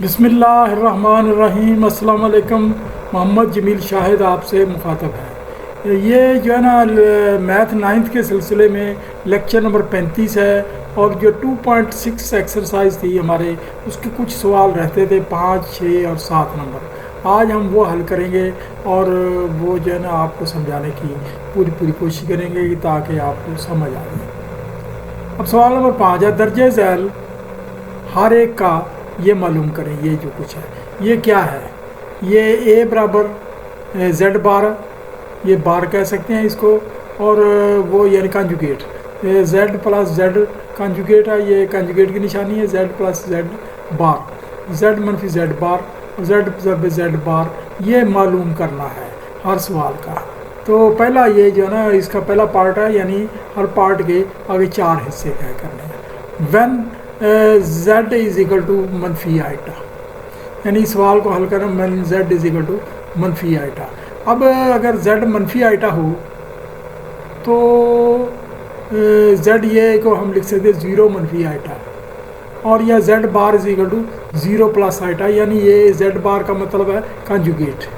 बिस्मिल्लाहिर्रहमानिर्रहीम। अस्सलाम वालेकुम। मोहम्मद जमील शाहिद आपसे मुखातब है। ये जो है ना मैथ नाइन्थ के सिलसिले में लेक्चर नंबर 35 है और जो 2.6 एक्सरसाइज थी हमारे उसके कुछ सवाल रहते थे 5, 6 और 7 नंबर। आज हम वो हल करेंगे और वो जो है ना आपको समझाने की पूरी कोशिश करेंगे ताकि आपको समझ आ जाए। अब सवाल नंबर 5 है, दर्जे झैल हर एक का ये मालूम करें। ये जो कुछ है ये क्या है, ये ए बराबर जेड बार, ये बार कह सकते हैं इसको, और वो यानी conjugate Z plus Z conjugate है, ये कंजुगेट की निशानी है जेड प्लस जेड बार, जेड मनफी जेड बार और जेड जब जेड बार, ये मालूम करना है हर सवाल का। तो पहला ये जो है ना इसका पहला पार्ट है, यानी हर पार्ट के आगे 4 हिस्से तय करने हैं। When z is equal to मनफी आइटा, यानी इस सवाल को हल करना z इज़ इक्वल टू मनफी आइटा। अब अगर z मनफी आइटा हो तो z ये को हम लिख सकते हैं 0 मनफी आइटा, और या z bar is equal to 0 plus iota, यानी ये z बार का मतलब है कंजुगेट,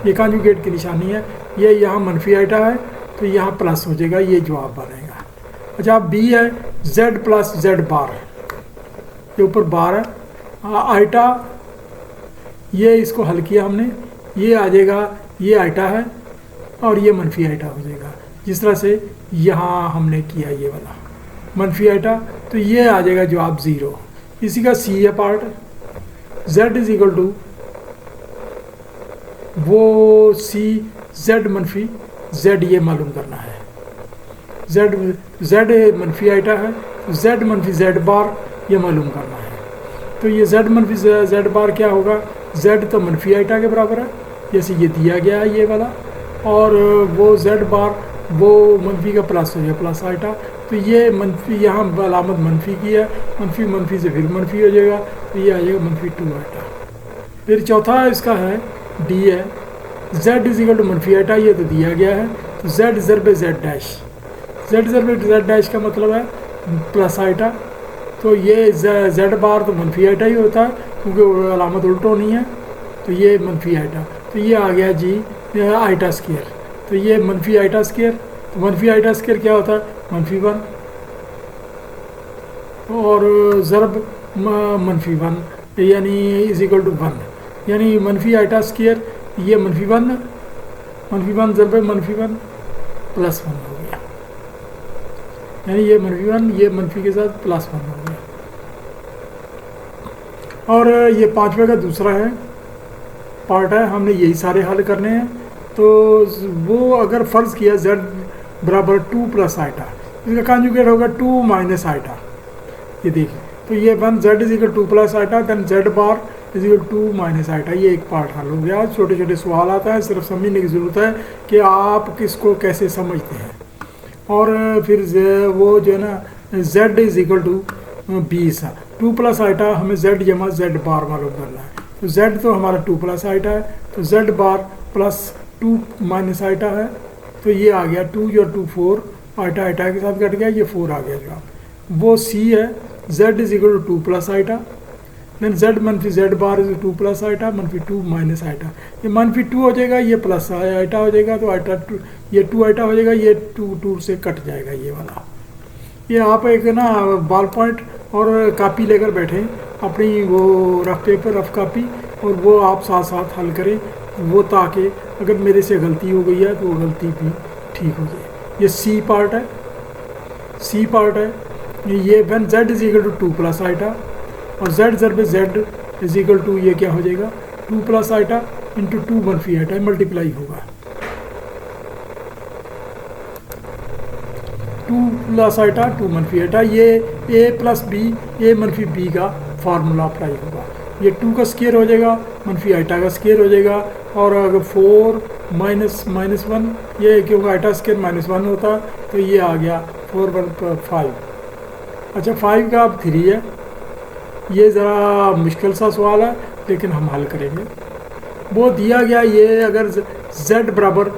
ये कंजुगेट की निशानी है, ये यहाँ मनफी आइटा है तो यहाँ प्लस हो जाएगा, ये जवाब बनेगा। अच्छा b है z प्लस जेड बार, ये ऊपर बार है आइटा, ये इसको हल किया हमने, ये आ जाएगा, ये आइटा है और ये मनफी आइटा हो जाएगा, जिस तरह से यहाँ हमने किया ये वाला मनफी आइटा, तो ये आ जाएगा जवाब 0। इसी का सी है part, z is equal to वो सी z मनफी z, ये मालूम करना है। z मनफी आइटा है तो z मनफी z बार ये मालूम करना है। तो ये z मनफी z बार क्या होगा, z तो मनफी आइटा के बराबर है जैसे ये दिया गया है ये वाला, और वो z बार वो मनफी का प्लस हो जाएगा प्लस आइटा, तो ये मनफी यहाँ अलामत मनफी की है, मनफी से फिर मनफी हो जाएगा, तो ये आ जाएगा मनफी 2 आइटा। फिर चौथा इसका है डी है, z इज इक्वल टू मनफी आइटा, ये तो दिया गया है, तो z ज़रब z डैश, z ज़रब z डैश का मतलब है प्लस आइटा, तो ये जेड बार तो मनफी आइटा ही होता है क्योंकि अलामत उल्टो नहीं है, तो ये मनफी आइटा, तो ये आ गया जी आइटा स्केयर, तो ये मनफी आइटा स्केयर, तो मनफी आइटा स्केयर क्या होता है मनफी 1, और ज़रब मनफी 1 यानी इज इक्वल टू 1, यानी मनफी आइटा स्केयर ये मनफी 1 ज़रब मनफी 1 प्लस 1 हो गया, यानी ये मनफी 1 ये मनफी के साथ प्लस 1 हो गया। और ये 5वें का दूसरा है पार्ट है, हमने यही सारे हल करने हैं। तो वो अगर फ़र्ज़ किया z बराबर 2 प्लस आइटा, इसका कंजुगेट होगा 2 माइनस आइटा, ये देखिए, तो ये 1 z is equal 2 plus iota then z bar is equal 2 minus iota, ये एक पार्ट हल हो गया। छोटे छोटे सवाल आता है, सिर्फ समझने की ज़रूरत है कि आप किसको कैसे समझते हैं। और फिर वो जो है ना z is equal to 20, 2 plus iota हमें z जमा z बार मालूम करना है, तो z तो हमारा 2 प्लस आइटा है, तो z बार प्लस 2 माइनस आइटा है, तो ये आ गया 2 और 2 4, आइटा आइटा के साथ कट गया, ये 4 आ गया जवाब। वो c है z is equal to 2 plus iota, then z मनफी z bar is 2 plus iota मनफी 2 माइनस आइटा, ये मनफी 2 हो जाएगा, ये प्लस आइटा हो जाएगा, तो आइटा 2 ये 2 आइटा हो जाएगा, ये 2 से कट जाएगा ये वाला। ये आप एक ना बॉल पॉइंट और कापी लेकर बैठे अपनी वो रफ पेपर रफ कापी, और वो आप साथ साथ हल करें, वो ताकि अगर मेरे से गलती हो गई है तो वो गलती भी ठीक हो जाए। ये सी पार्ट है, सी पार्ट है ये when z is equal to 2 plus iota, और z ज़रब z इज इक्वल टू ये क्या हो जाएगा 2 प्लस आइटा इंटू 2 मनफी आइटा, मल्टीप्लाई होगा 2 प्लस आइटा 2 मनफी आइटा, ये a प्लस बी ए मनफी बी का फार्मूला अप्लाई होगा, ये 2 का स्केयर हो जाएगा मनफी आइटा का स्केयर हो जाएगा, और अगर 4 माइनस 1 ये क्योंकि आइटा स्केयर -1 होता तो ये आ गया 4 1 5। अच्छा 5 का अब 3 है, ये ज़रा मुश्किल सा सवाल है लेकिन हम हल करेंगे। वो दिया गया ये अगर z बराबर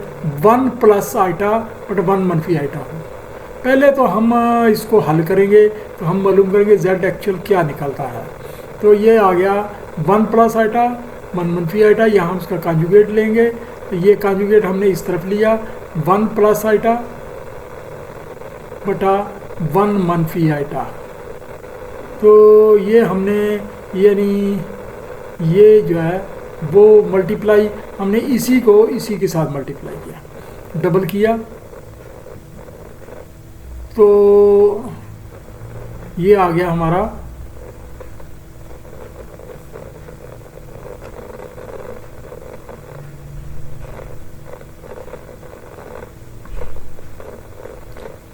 1 प्लस आइटा बट 1 मनफी आइटा हो, पहले तो हम इसको हल करेंगे तो हम मालूम करेंगे z एक्चुअल क्या निकलता है। तो ये आ गया 1 प्लस आइटा 1 मनफी आइटा, यहाँ हम उसका कॉन्जुगेट लेंगे, तो ये कॉन्जुगेट हमने इस तरफ लिया 1 प्लस आइटा बटा 1 मनफी आइटा। तो ये हमने यानी ये जो है वो मल्टीप्लाई हमने इसी को इसी के साथ मल्टीप्लाई किया, डबल किया, तो ये आ गया हमारा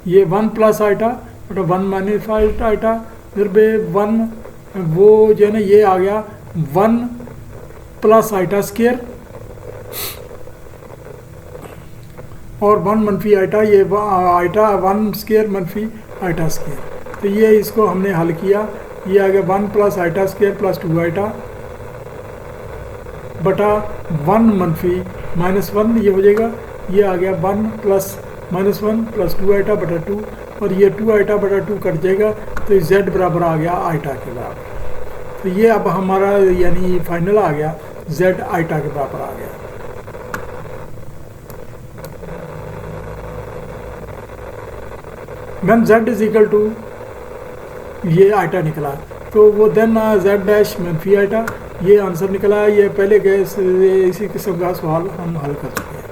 ये 1 प्लस आइटा बटा 1 माइनस आइटा, फिर बे 1 वो जो है ना ये आ गया 1 प्लस आइटा स्केयर और 1 मनफी आइटा, ये आइटा 1 स्केयर मनफी आइटा स्केयर। तो ये इसको हमने हल किया, ये आ गया 1 plus iota square plus 2 iota बटा 1 मनफी -1, ये हो जाएगा, ये आ गया 1 प्लस -1 प्लस 2 आइटा बटा 2, और ये 2 आइटा बटा 2 कट जाएगा, तो z बराबर आ गया आइटा के बराबर। तो ये अब हमारा यानी फाइनल आ गया z आइटा के बराबर आ गया। when z is equal to ये आइटा निकला, तो वो देन z डैश मनफी आइटा, ये आंसर निकला। ये पहले गए इसी किस्म का सवाल हम हल कर चुके हैं।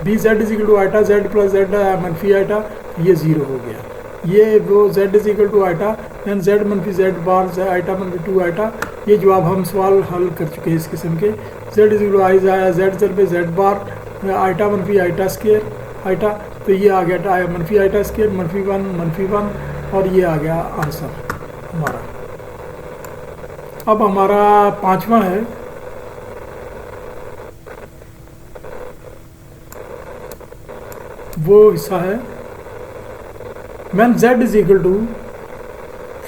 B z is equal to iota z plus z मनफी आइटा, ये 0 हो गया। ये वो z is equal to iota then z मनफी z बार आइटा मनफी 2 आइटा, ये जवाब हम सवाल हल कर चुके हैं इस किस्म के। z is equal to I z जर पे z बार आइटा मनफी आइटा स्केयर आइटा, तो ये आ गया मनफी आइटा स्केयर मनफी 1 और ये आ गया आंसर हमारा। अब हमारा 5वां है, वो हिस्सा है when z is equal to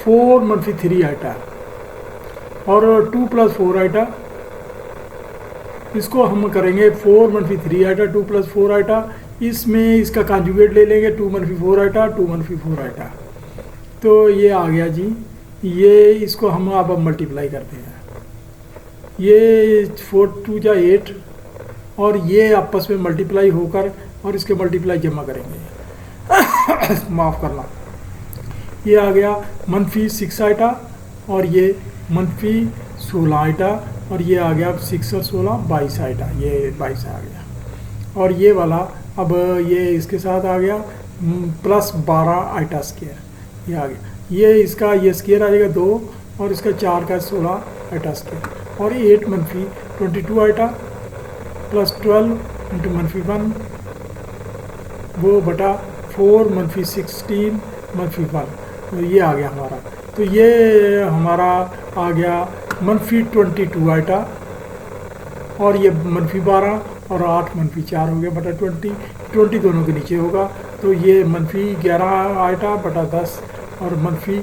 4 मनफी 3 आइटा और 2 प्लस 4 आइटा, इसको हम करेंगे 4 मनफी 3 आइटा 2 प्लस 4 आइटा, इसमें इसका कॉन्जुगेट ले लेंगे 2 मनफी 4 आइटा 2 मनफी 4 आइटा, तो ये आ गया जी। ये इसको हम अब मल्टीप्लाई करते हैं, ये 4 2 जा 8 और ये आपस में मल्टीप्लाई होकर और इसके मल्टीप्लाई जमा करेंगे माफ़ करना, ये आ गया मनफी 6 आइटा और ये मनफी 16 आइटा, और ये आ गया 6 और 16 22 आइटा, ये 22 आ गया। और ये वाला अब ये इसके साथ आ गया प्लस 12 आइटा स्केयर, ये आ गया। ये इसका ये स्केयर आ जाएगा 2 और इसका 4 का 16 आइटा स्केयर, और 8 मनफी 22 आइटा प्लस 12 इंटू मनफी 1 वो बटा 4 मनफी 16 मनफी 1, तो ये आ गया हमारा। तो ये हमारा आ गया मनफी 22 आइटा और ये मनफी 12 और 8 मनफी 4 हो गया बटा 20 दोनों के नीचे होगा, तो ये मनफी 11 आइटा बटा 10 और मनफी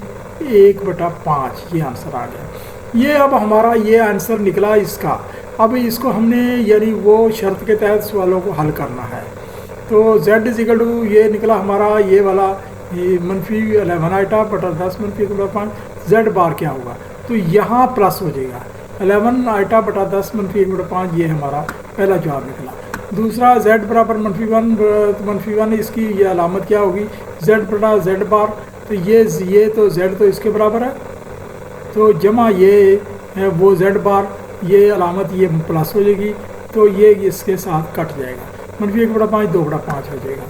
1 बटा 5, ये आंसर आ गया। ये अब हमारा ये आंसर निकला इसका। अब इसको हमने यानी वो शर्त के तहत सवालों को हल करना है। तो z इज इक्वल टू ये निकला हमारा ये वाला ये मनफी 11 आइटा बटा 10 मनफी 1 बटा 5, z बार क्या होगा, तो यहाँ प्लस हो जाएगा 11 आइटा बटा 10 मनफी 1 बटा 5, ये हमारा पहला जवाब निकला। दूसरा z बराबर मनफी 1 इसकी ये अलामत क्या होगी, z बटा z बार, तो ये तो z तो इसके बराबर है, तो जमा ये वो z बार, ये अलामत ये प्लस हो जाएगी, तो ये इसके साथ कट जाएगा, मनफी 1 बटा 5 2 बटा 5 हो जाएगा।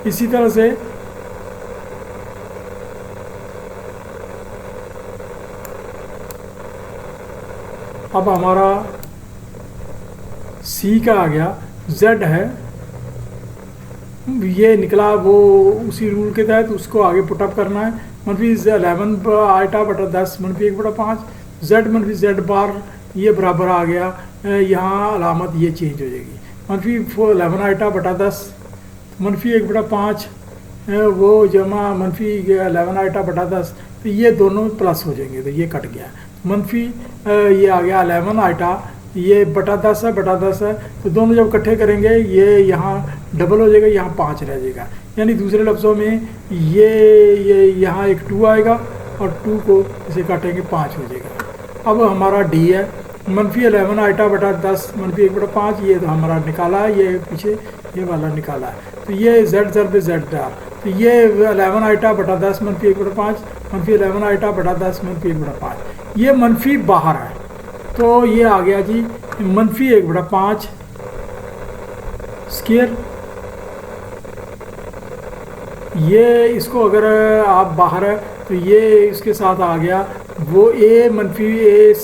इसी तरह से अब हमारा C का आ गया, Z है ये निकला वो उसी रूल के तहत उसको आगे पुटअप करना है। मनफी 11 आइटा बटा 10 मनफी 1 बटा 5, Z मनफी Z बार ये बराबर आ गया, यहाँ अलामत ये चेंज हो जाएगी, मनफी 11 आइटा बटा 10 मनफी 1 बटा 5 वो जमा मनफी 11 आइटा बटा 10, तो ये दोनों प्लस हो जाएंगे, तो ये कट गया। मनफी ये आ गया 11 आइटा, ये बटा 10 है बटा 10 है, तो दोनों जब इकट्ठे करेंगे ये यहाँ डबल हो जाएगा, यहाँ 5 रह जाएगा, यानी दूसरे लफ्ज़ों में ये यहाँ एक 2 आएगा और 2 को इसे काटेंगे 5 हो जाएगा। अब हमारा डी है -11 आइटा बटा 10 -1/5, ये तो हमारा निकाला है, ये पीछे ये वाला निकाला है। तो ये z ज़रब z डार, तो ये 11 आइटा बटा 10 -1/5 -11 आइटा बटा 10 -1/5, ये मनफी बाहर है। तो ये आ गया जी -1/5 स्क्वायर। ये इसको अगर आप बाहर है तो ये इसके साथ आ गया वो a -a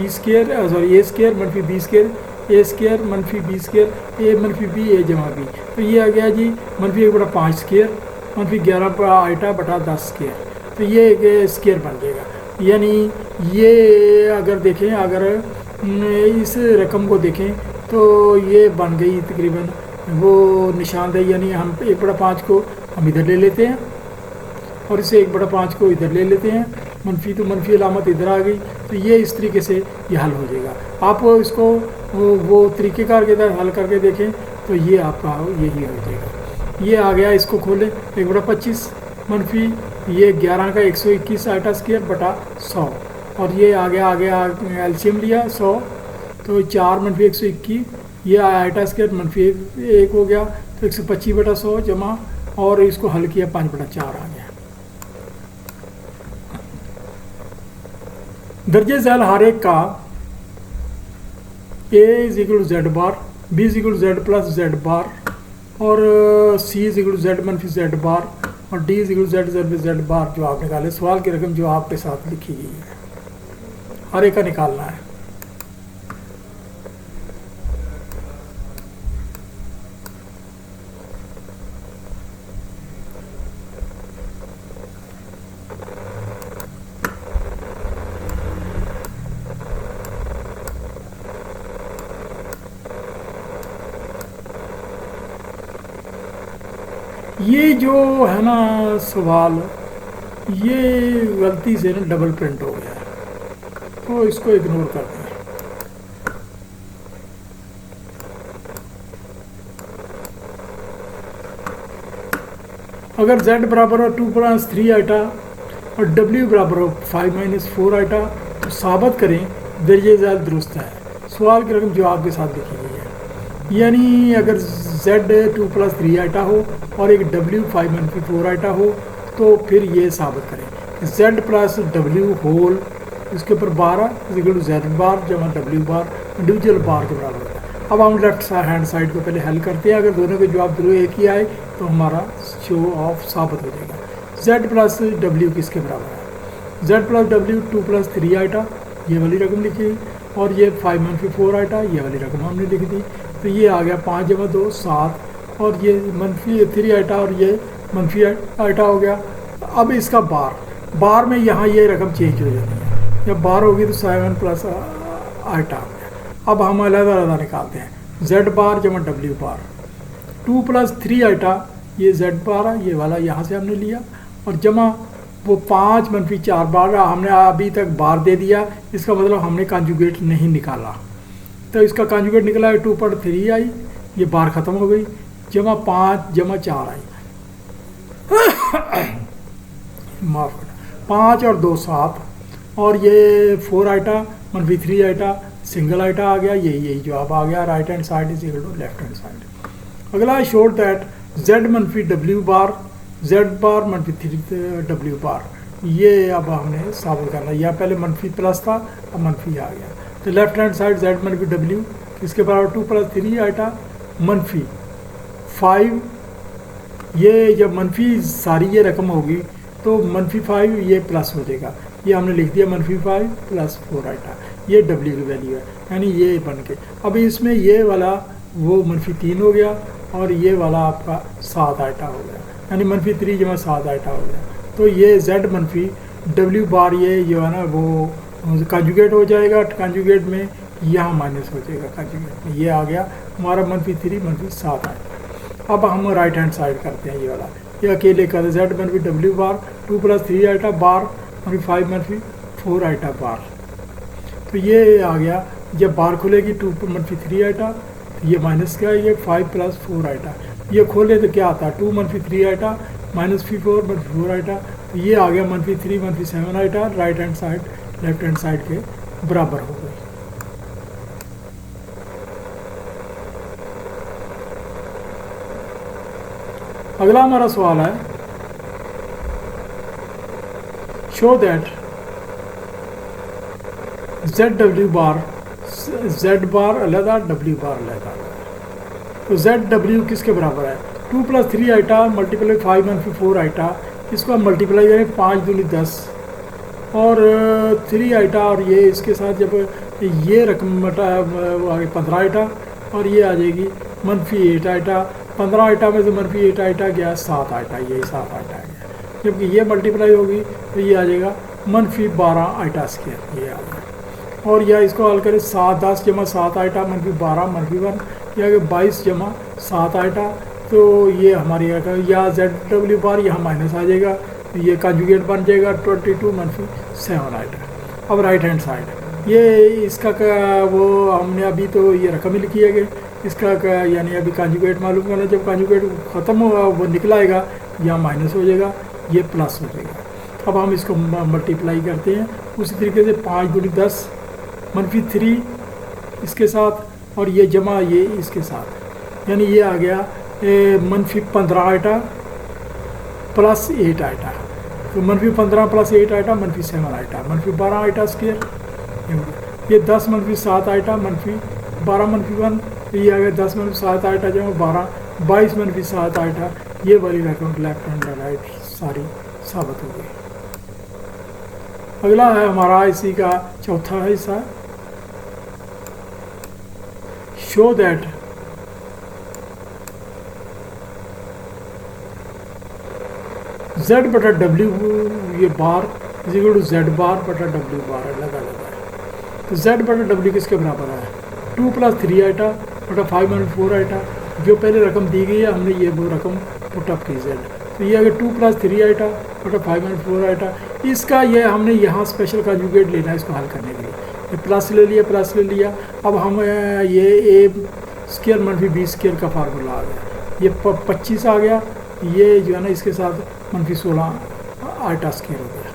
square, sorry a square -b square, a square -b square, a -b a जमा b। तो ये आ गया जी -1/5 स्क्वायर -11 आइटा बटा 10 स्क्वायर। तो ये एक स्क्वायर बन जाएगा। यानी ये अगर देखें, अगर इस रकम को देखें तो ये बन गई तकरीबन वो निशानदेही, यानी हम 1/5 को हम इधर ले लेते हैं और इसे 1/5 को इधर ले लेते हैं, मनफी तो मनफी अलामत इधर आ गई। तो ये इस तरीके से ये हल हो जाएगा। आप इसको वो तरीक़ेकार के तरह हल करके देखें तो ये आपका यही हो जाएगा। ये आ गया, इसको खोलें 1/25 मनफी ये 11 का 121 आइटा स्क्वायर बटा 100, और ये आ गया एलसीएम लिया 100, तो 4 - 121, ये आइटा स्क्वायर -1 हो गया, तो 125/100 जमा, और इसको हल किया 5/4 आ गया। दर्जे झैल हर एक का a = z bar, b = z + z बार, और c = z - z बार, और d = z ज़रब z बार जो आप निकाले। सवाल की रकम जो आपके साथ लिखी गई है हर एक का निकालना है। ये जो है ना सवाल, ये गलती से ना डबल प्रिंट हो गया है, तो इसको इग्नोर करते हैं। अगर z बराबर हो 2+3 आइटा और w बराबर हो 5 - 4 आइटा, तो साबित करें दर्जे झैल दुरुस्त है। सवाल की रकम जवाब के साथ लिखी गई है। यानी अगर z 2+3 आइटा हो और एक w 5 - 4 आइटा हो, तो फिर ये साबित करें कि z + w होल इसके ऊपर 12 = z बार जमा w बार इंडिविजुअल बार के बराबर है। अब हम लेफ्ट हैंड साइड को पहले हल करते हैं। अगर दोनों के जवाब दोनों एक ही आए तो हमारा शो ऑफ साबित हो जाएगा। z + w किसके बराबर है? z + w 2+3 आइटा, ये वाली रकम लिखी, और ये 5 - 4 आइटा, ये वाली रकम हमने लिख दी। तो ये आ गया 5 जमा 2 7, और ये -3 आइटा और ये मनफी आइटा हो गया। अब इसका बार में यहाँ ये रकम चेंज हो जाती है, जब बार होगी तो 7 + आइटा हो गया। अब हम अलग निकालते हैं, z बार जमा w बार, 2+3 आइटा ये z बार है, ये वाला यहाँ से हमने लिया, और जमा वो 5 - 4 बार हमने अभी तक बार दे दिया, इसका मतलब हमने कॉन्जुगेट नहीं निकाला। तो इसका कॉन्जुगेट निकला है 2/3 आई, ये बार ख़त्म हो गई, जमा 5 जमा 4 आई, माफ़ करना 5 और 2 7, और ये 4 आइटा -3 आइटा सिंगल आइटा आ गया। यही जवाब आ गया। Right hand side is equal to left hand side. अगला showed that z - w bar z bar -3 w bar, ये अब हमने साबित करना। यह पहले मनफी प्लस था, अब मनफी आ गया। तो left hand side z - w इसके बराबर 2+3 आइटा -5, ये जब मनफी सारी ये रकम होगी तो -5 ये प्लस हो जाएगा, ये हमने लिख दिया -5 + 4 आइटा, ये w की वैल्यू है, यानी ये बन के। अब इसमें ये वाला वो -3 हो गया, और ये वाला आपका 7 आइटा हो गया, यानी -3 जमा 7 आइटा हो गया। तो ये z -w बार ये जो है ना वो कॉन्जुगेट हो जाएगा, कॉन्जुगेट में यहाँ माइनस हो जाएगा, कॉन्जुगेट में ये आ गया हमारा -3 -7 आइटा। अब हम राइट हैंड साइड करते हैं, ये वाला ये अकेले का z -w बार 2+3 आइटा बार -5 - 4 आइटा बार। तो ये आ गया, जब बार खुलेगी 2 -3 आइटा, तो ये माइनस क्या है, ये 5 + 4 आइटा, ये खोले तो क्या आता है 2 - 3 आइटा -4 - 4 आइटा, तो ये आ गया -3 -7 iota, right hand side left hand side के बराबर हो गई। अगला हमारा सवाल है, show that ZW bar, Z bar अलहदा, W बार अलहदा। तो ZW किसके बराबर है? 2 + 3 आइटा मल्टीप्लाई 5 - 4 आइटा, इसको हम मल्टीप्लाई करें 5 दूनी 10 और 3 आइटा, और ये इसके साथ जब ये रकम 15 आइटा और ये आ जाएगी -8 आइटा। 15 आइटा में से -8 आइटा गया 7 आइटा, यही 7 आइटा आ गया। जबकि ये मल्टीप्लाई होगी तो ये आ जाएगा -12 आइटा स्क्वायर, ये आ गया। और या इसको हल करें 7 10 जमा 7 आइटा -12 -1, या 22 जमा 7 आइटा, तो ये हमारी या ZW बार यहाँ माइनस आ जाएगा, तो ये कंजुगेट बन जाएगा 22 -7 आइटा। अब राइट हैंड साइड ये इसका वो हमने अभी तो ये रकम ही लिखी है कि इसका यानी अभी कंजुगेट मालूम करना, जब कंजुगेट ख़त्म होगा वो निकलाएगा यहाँ माइनस हो जाएगा, ये प्लस हो जाएगा। अब हम इसको मल्टीप्लाई करते हैं उसी तरीके से 5 दूनी 10 -3 इसके साथ और ये जमा ये इसके साथ, यानी ये आ गया -15 आइटा प्लस 8 आइटा। तो -15 + 8 आइटा -7 आइटा, -12 आइटा स्क्वायर। ये 10 -7 आइटा -12 -1, तो ये आ गया 10 -7 आइटा जमा 12, 22 -7 आइटा। ये वाली रकम लेफ्ट एंड राइट सारी साबित हो गई। अगला है हमारा इसी का चौथा हिस्सा, शो दैट Z/W ये बार इक्वल टू Z बार बटा W बार अलग अलग है। तो Z/W किसके बराबर है? 2 + 3 आइटा बटा 5 - 4 आइटा। जो पहले रकम दी गई है हमने ये वो रकम पुटअप की Z, तो ये अगर 2 + 3 आइटा बटा 5 - 4 आइटा, इसका ये हमने यहाँ स्पेशल कंजुगेट लेना है इसको हल करने के लिए। ये प्लस ले लिया, प्लस ले लिया। अब हम ये A स्क्वायर -B स्क्वायर का फार्मूला आ गया, ये 25 आ गया, ये जो है ना इसके साथ -16 आइटा स्क्वायर हो गया।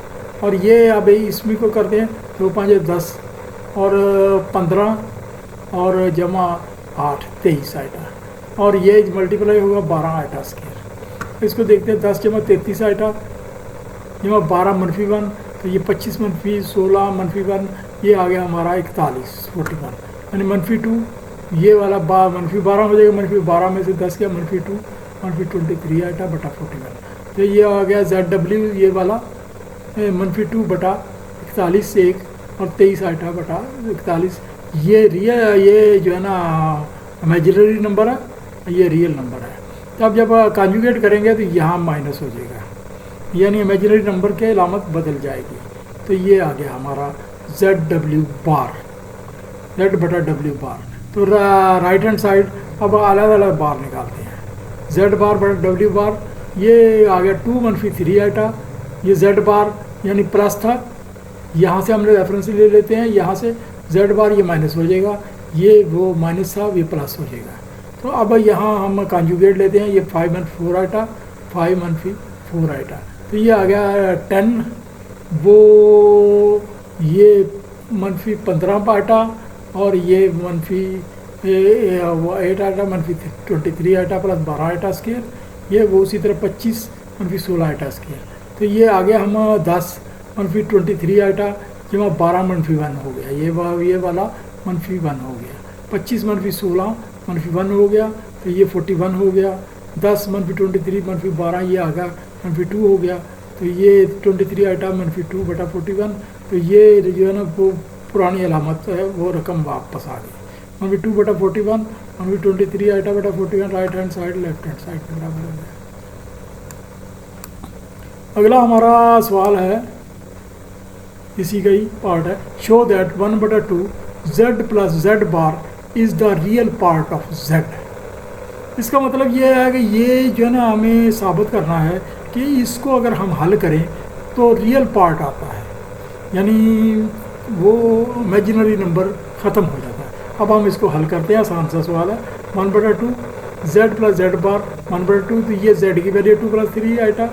और ये अब इसमें को करते हैं 2 5 10 और 15 और जमा 8 23 आइटा, और ये मल्टीप्लाई होगा 12 आइटा स्क्वायर। इसको देखते हैं 10 जमा 33 आइटा जमा 12 -1, तो ये 25 -16 -1, ये आ गया हमारा 41 41, यानी -2 ये वाला -12 हो जाएगा। -12 में से 10 गया -2 -23 आइटा बटा 41, तो ये आ गया ZW ये वाला -2 बटा 41 1 और 23 आइटा बटा 41। ये ये जो है ना इमेजिनरी नंबर है, ये रियल नंबर है। तो अब जब कॉन्जुगेट करेंगे तो यहाँ माइनस हो जाएगा, यानी इमेजिनरी नंबर के अलामत बदल जाएगी। तो ये आ गया हमारा ZW बार, Z/W बार। तो राइट हैंड साइड अब अलग अलग बार निकालते हैं। Z बार बटा W बार, ये आ गया 2 - 3 आइटा, ये Z बार यानी प्लस था, यहाँ से हमने रेफरेंस ले लेते हैं, यहाँ से Z बार ये माइनस हो जाएगा, ये वो माइनस था ये प्लस हो जाएगा। तो अब यहाँ हम कॉन्जुगेट लेते हैं, ये 5 - 4 आइटा 5 - 4 आइटा, तो ये आ गया 10, वो ये -15 आइटा और ये -8 iota -23 iota plus 12 iota square, ये वो उसी तरह 25 -16 आइटा स्क्वायर। तो ये आ गया हम 10 -23 आइटा जमा 12 -1 हो गया, ये वाला -1 हो गया। 25 -16 -1 हो गया, तो ये 41 हो गया। 10 -23 -12 ये आ गया -2 हो गया, तो ये 23 आइटा -2 बटा 41, तो ये जो है ना वो पुरानी अलामत है वो रकम वापस आ गई। -2 बटा 41 -23 आइटा बटा 41, right hand side left hand side के बराबर हो गया। अगला हमारा सवाल है, इसी का ही पार्ट है, show that 1/2 Z + Z bar is the real part of Z। इसका मतलब ये है कि ये जो है ना हमें साबित करना है कि इसको अगर हम हल करें तो रियल पार्ट आता है, यानी वो इमेजिनरी नंबर ख़त्म हो जाता है। अब हम इसको हल करते हैं, आसान सा सवाल है। 1/2 Z + Z बार 1/2, तो ये Z की वैल्यू 2 + 3 आइटा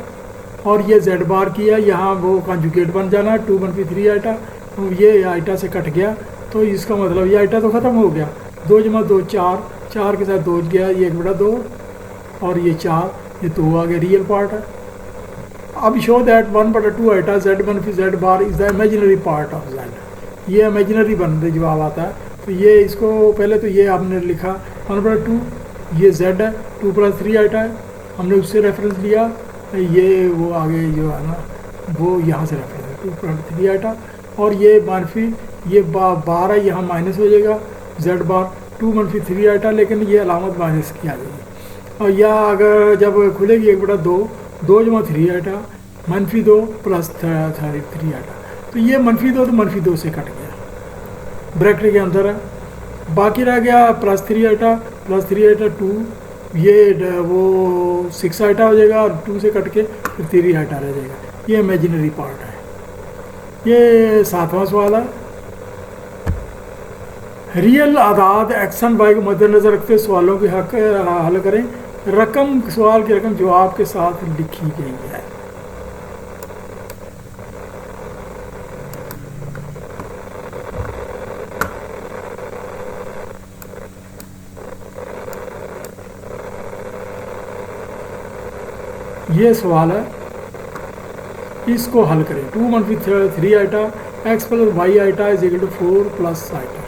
और ये जेड बार किया, यहाँ वो कॉन्जुगेट बन जाना 2 - 3 आइटा, तो ये आइटा से कट गया, तो इसका मतलब ये आइटा तो ख़त्म हो गया। 2 × 2 4, 4 के साथ 2 गया, ये 1/2 और ये 4, ये 2 आ गया, रियल पार्ट है। अब show that 1/2 iota z - z bar is the imaginary part of z, ये इमेजिनरी बनते जवाब आता है। तो ये इसको पहले तो ये आपने लिखा 1/2, ये z है, 2 + 3 आइटा है, हमने उससे रेफरेंस लिया, ये वो आगे जो है ना वो यहाँ से रेफरेंस है 2 + 3 आइटा, और ये मानफी ये बार है, यहाँ माइनस हो जाएगा z बार 2 - 3 आइटा, लेकिन ये अलामत माइनस की आ जाएगी। और या अगर जब खुलेगी 1/2, 2 × 3 आइटा -2 + 3 आइटा, तो ये -2 तो -2 से कट गया, ब्रैकेट के अंदर है। बाकी रह गया +3 आइटा, +3 आइटा 2, ये वो 6 आइटा हो जाएगा, और 2 से कट के फिर 3 आइटा रह जाएगा, ये इमेजिनरी पार्ट है। ये 7वां सवाल है, रियल आदाद एक्स एंड वाई को मद्देनजर रखते सवालों के हक हल करें। रकम, सवाल की रकम जवाब के साथ लिखी गई है। ये सवाल है, इसको हल करें। 2 - 3 iota x + y iota is equal to 4 + iota.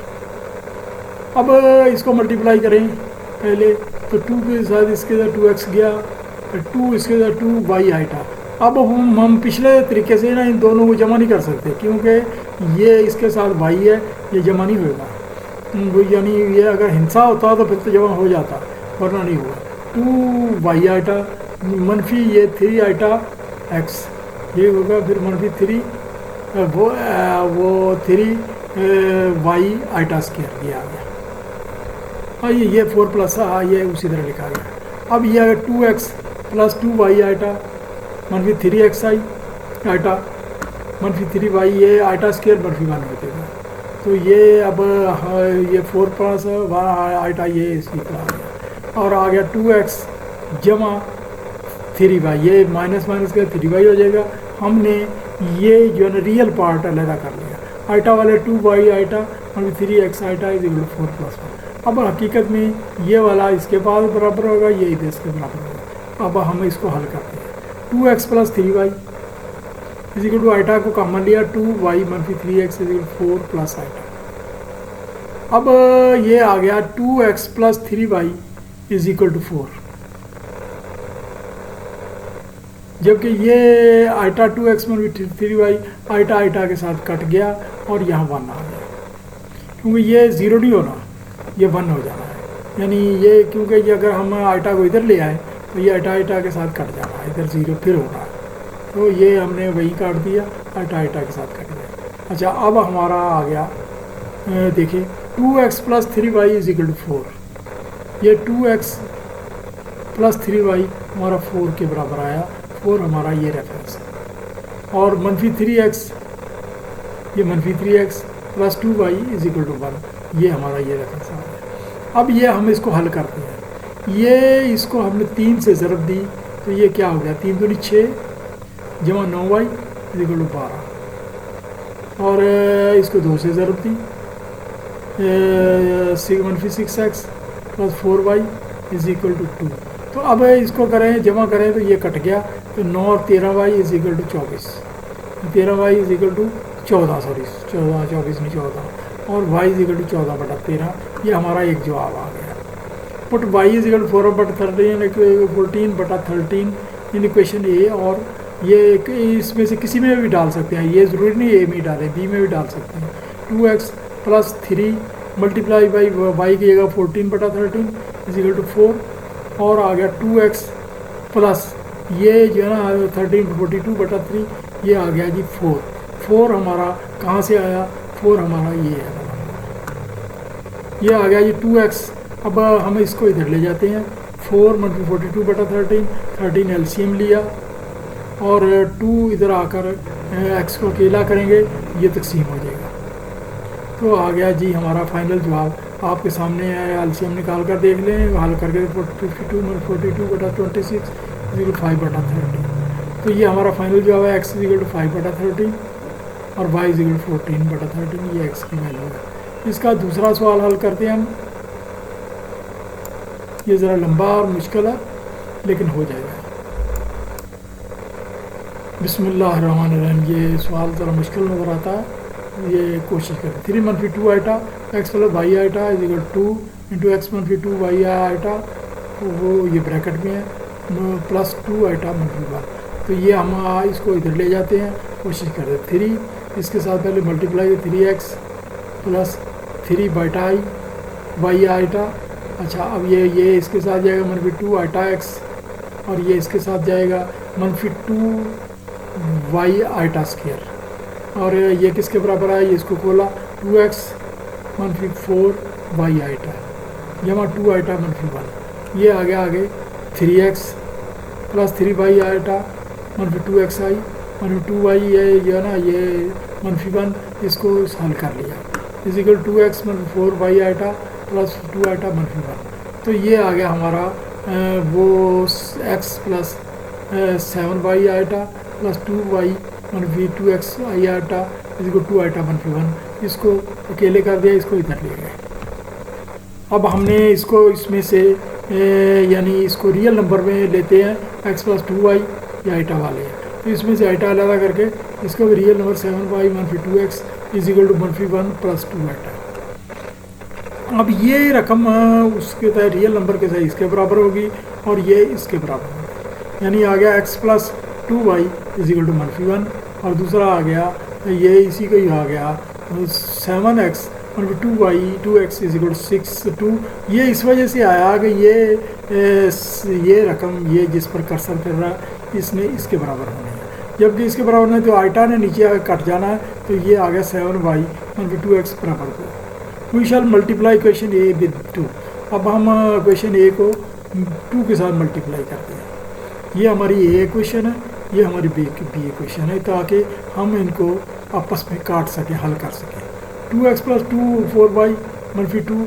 अब इसको मल्टीप्लाई करें पहले, तो 2 के साथ इसके साथ 2x गया, 2 इसके साथ 2y आइटा। अब हम पिछले तरीके से ना इन दोनों को जमा नहीं कर सकते, क्योंकि ये इसके साथ y है, ये जमा नहीं होगा, यानी ये अगर हिंसा होता तो फिर तो जमा हो जाता, वरना नहीं हुआ। 2y आइटा मनफी ये 3 आइटा x, ये होगा फिर -3 वो 3 y आइटा स्क्वायर, ये आ गया। और ये 4 प्लस ये उसी तरह लिखा गया। अब ये अगर 2x + 2y आइटा -3x आई आइटा -3y, ये आइटा स्क्वायर -1 हो जाएगा। तो ये अब ये 4 प्लस आइटा ये इसी तरह आ गया, और आ गया 2x जमा 3y, ये माइनस का 3y हो जाएगा। हमने ये जो है ना रियल पार्ट अलग कर लिया, आइटा वाले 2y iota -3x iota is equal to 4 + 1। अब हकीकत में ये वाला इसके बाद बराबर होगा, ये इधर इसके बराबर होगा। अब हम इसको हल करते हैं। 2x + 3y is equal to iota को कॉमन लिया, 2y - 3x is equal to 4 + iota. अब ये आ गया 2x + 3y is equal to 4, जबकि ये iota 2x - 3y iota iota के साथ कट गया, और यहाँ 1 आ गया, क्योंकि ये 0 नहीं होना, ये 1 हो जाना है। यानी ये क्योंकि ये अगर हम आइटा को इधर ले आए तो ये आइटा आइटा के साथ कट जाना है, इधर 0 फिर होगा, तो ये हमने वही काट दिया, आइटा आइटा के साथ कट गया। अच्छा, अब हमारा आ गया, देखिए 2x + 3y is equal to 4, ये 2x + 3y हमारा 4 के बराबर आया, 4 हमारा ये रेफरेंस है। और -3x, ये -3x + 2y is equal to 1, ये हमारा ये रेफरेंस आ गया। अब ये हम इसको हल करते हैं। ये इसको हमने 3 से ज़रब दी, तो ये क्या हो गया, 3 दूनी 6 जमा 9y इज इक्वल टू 12, और इसको 2 से ज़रब दी, -6x + 4y is equal to 2। तो अब इसको करें, जमा करें, तो ये कट गया, तो 9 और 13y is equal to 24, 13y is equal to 14, sorry 24 नहीं 14, और y इज इक्वल टू 14/13, ये हमारा एक जवाब आ गया। Put y is equal to 4/13 14/13 in equation A, और ये इसमें से किसी में भी डाल सकते हैं, ये ज़रूरी नहीं ए में डालें, बी में भी डाल सकते हैं। 2x + 3 मल्टीप्लाई बाई y की जगह 14/13 इज इक्वल टू 4, और आ गया 2x प्लस ये जो है ना 13/42/3, ये आ गया जी 4 हमारा कहाँ से आया, 4 हमारा ये है, ये आ गया जी 2x। अब हम इसको इधर ले जाते हैं, 4 - 42/13, 13 एलसीएम लिया, और 2 इधर आकर x को अकेला करेंगे, ये तकसीम हो जाएगा। तो आ गया जी हमारा फाइनल जवाब आपके सामने है, एलसीएम निकाल कर देख लें, हल करके 52 - 42/26 5/30। तो ये हमारा फाइनल जवाब है x इजिकल टू 5/13 और y इजिकल टू 14/13, ये x की वैल्यू है। इसका दूसरा सवाल हल करते हैं हम। ये ज़रा लंबा और मुश्किल है लेकिन हो जाएगा। बिस्मिल्लाहिर्रहमानिर्रहीम। ये सवाल ज़रा मुश्किल नज़र आता है, ये कोशिश करें। 3 - 2 iota x plus y iota is equal 2 into x -2 y iota, वो ये ब्रैकेट में है, प्लस 2 आइटा -1। तो ये हम इसको इधर ले जाते हैं, कोशिश करें। 3 इसके साथ पहले मल्टीप्लाई 3x प्लस 3 बाइटा आई वाई आइटा। अच्छा, अब ये इसके साथ जाएगा -2 आइटा x, और ये इसके साथ जाएगा -2 वाई आइटा स्क्वायर, और ये किसके बराबर है, ये इसको खोला 2x -4 वाई आइटा जमा 2 आइटा -1। ये आगे 3x plus 3 y iota -2x i -2 y, ये ना ये -1, इसको हल कर लिया is equal 2x -4 y iota plus 2 iota -1। तो ये आ गया हमारा वो x plus 7 y iota plus 2 y -2x i iota is equal 2 iota -1। इसको अकेले कर दिया, इसको इधर ले गए। अब हमने इसको इसमें से यानी इसको रियल नंबर में लेते हैं, x प्लस 2 वाई ये आइटा वाले हैं, तो इसमें से आइटा अलग करके इसका भी real number 7 y -2x is equal to -1 plus 2 iota. अब ये रकम उसके तहत रियल नंबर के साथ इसके बराबर होगी और ये इसके बराबर होगी, यानी आ गया x plus 2 y is equal to -1, और दूसरा आ गया ये इसी का ही आ गया 7x -2 y 2x is equal to 6 2। ये इस वजह से आया कि ये रकम ये जिस पर कर्सर कर रहा है इसने इसके बराबर होना है, जबकि इसके बराबर नहीं, तो आइटा ने नीचे आकर कट जाना है, तो ये आ गया 7 वाई -2x बराबर को। We shall multiply question A with 2। अब हम क्वेश्चन ए को 2 के साथ मल्टीप्लाई करते हैं। ये हमारी ए इक्वेशन है, ये हमारी बी इक्वेशन है, ताकि हम इनको आपस में काट सकें, हल कर सकें। 2x प्लस 2 4 वाई -2,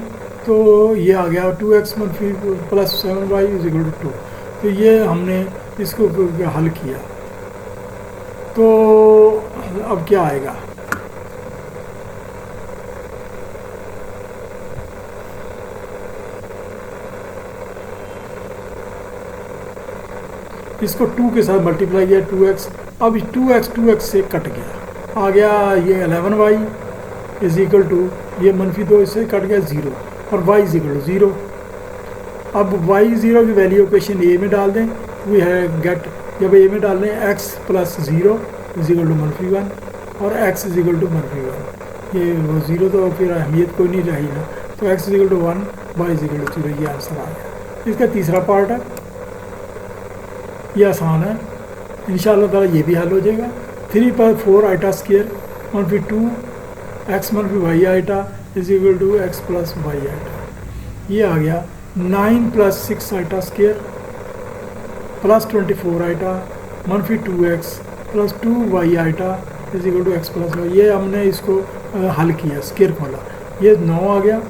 तो ये आ गया 2x plus 7 Y is equal to 2। तो ये हमने इसको हल किया, तो अब क्या आएगा, इसको 2 के साथ मल्टीप्लाई किया 2x। अब 2x से कट गया, आ गया ये 11 वाई इजिकल टू ये -2 इससे कट गया 0, और y इजिकल टू 0। अब y 0 की वैल्यू क्वेश्चन ए में डाल दें, वी है गेट, जब ए में डाल दें x प्लस 0 इजिकल टू -1 और x इजिकल टू -1, ये वो 0 तो फिर अहमियत कोई नहीं रही ना, तो x is equal to 1 y is equal to 0, ये आंसर आ गया। इसका तीसरा पार्ट है, ये आसान है, इंशाअल्लाह ताला ये भी हल हो जाएगा। 3 पर 4 iota square -2 x -y iota is equal to x plus y iota, ये आ गया 9 plus 6 iota square plus 24 iota -2x plus 2 y iota is equal to x plus y. ये हमने इसको हल किया, स्क्वायर खोला, ये 9 आ गया,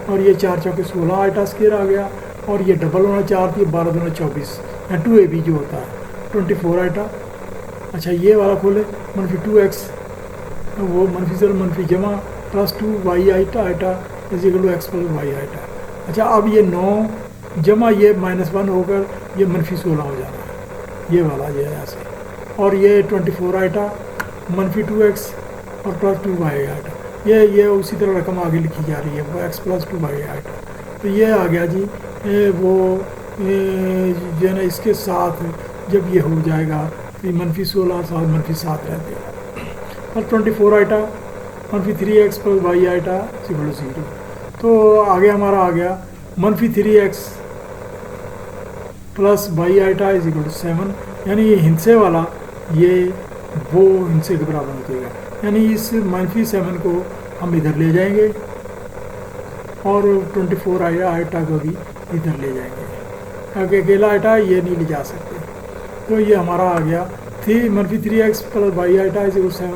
और ये 4 चौके 16 आइटा स्क्वायर आ गया, और ये डबल होना 4 थी, 12 दूना 24, या 2ab जो होता है 24 आइटा। अच्छा, ये वाला खोले -2x वो -0 जमा plus 2 y iota is equal to x plus y iota. अच्छा, अब ये 9 जमा ये -1 होकर ये -16 हो जाना है, ये वाला ये ऐसे, और ये 24 आइटा -2x और प्लस 2 वाई आइटा, ये उसी तरह रकम आगे लिखी जा रही है, वो x प्लस 2 वाई आइटा। तो ये आ गया जी वो जो है ना, इसके साथ जब ये हो जाएगा तो -16 साथ -7 रहते हैं, और 24 iota -3x plus y iota equal to 0। तो आगे हमारा आ गया -3x plus y iota is equal to 7, यानी ये हिंसे वाला ये वो हिंसे के बराबर हो जाएगा, यानी इस -7 को हम इधर ले जाएंगे और 24 आइटा को भी इधर ले जाएंगे, क्योंकि अकेला आइटा ये नहीं ले जा सकते। तो ये हमारा आ गया -3x plus y iota is equal 7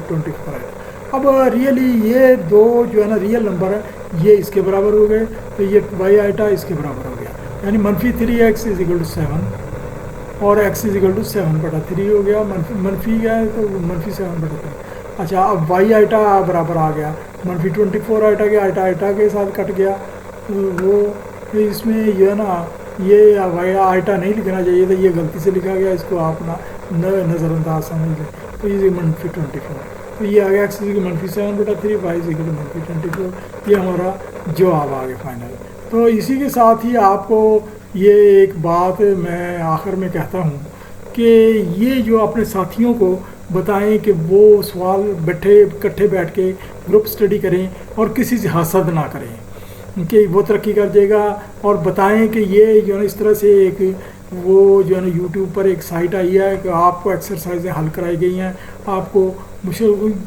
24 iota. अब रियली ये दो जो है ना रियल नंबर है, ये इसके बराबर हो गए, तो ये वाई आइटा इसके बराबर हो गया, यानी -3x इज इक्वल टू 7 और x इज इक्वल टू 7/3 हो गया, मनफी क्या है तो मनफी 7/3। अच्छा, अब y आइटा बराबर आ गया -24 आइटा के, आइटा आइटा के साथ कट गया, तो वो इसमें ये ना ये y आइटा नहीं लिखना चाहिए था, ये गलती से लिखा गया, इसको आप ना नज़रअंदाज समझ लें। तो ये -24, तो ये आ गया x इज -7/3, y इज इक्वल टू -24। ये हमारा जवाब आ गया फाइनल। तो इसी के साथ ही आपको ये एक बात मैं आखिर में कहता हूँ कि ये जो अपने साथियों को बताएं कि वो सवाल इकट्ठे बैठ के ग्रुप स्टडी करें और किसी से हसद ना करें कि वो तरक्की कर जाएगा, और बताएं कि ये जो है इस तरह से एक वो जो है ना यूट्यूब पर एक साइट आई है कि आपको एक्सरसाइजें हल कराई गई हैं, आपको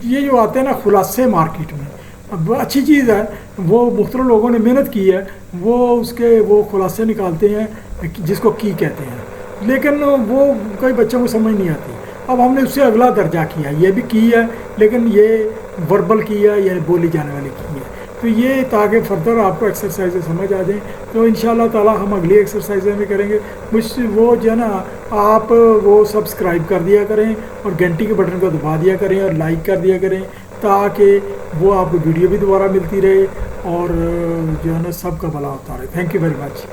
ये जो आते हैं ना खुलासे मार्केट में, अब अच्छी चीज़ है, वो मुख्तलिफ लोगों ने मेहनत की है, वो उसके वो खुलासे निकालते हैं जिसको की कहते हैं, लेकिन वो कई बच्चों को समझ नहीं आती। अब हमने उससे अगला दर्जा किया, ये भी की है लेकिन ये वर्बल की है, यानी बोली जाने वाली की है। तो ये ताकि फर्दर आपको एक्सरसाइजें समझ आ जाएं, तो इंशाल्लाह ताला हम अगली एक्सरसाइजें में करेंगे। मुझ वो जो है ना आप वो सब्सक्राइब कर दिया करें और घंटी के बटन को दबा दिया करें और लाइक कर दिया करें, ताकि वो आपको वीडियो भी दोबारा मिलती रहे और जो है ना सबका भला होता रहे। Thank you very much.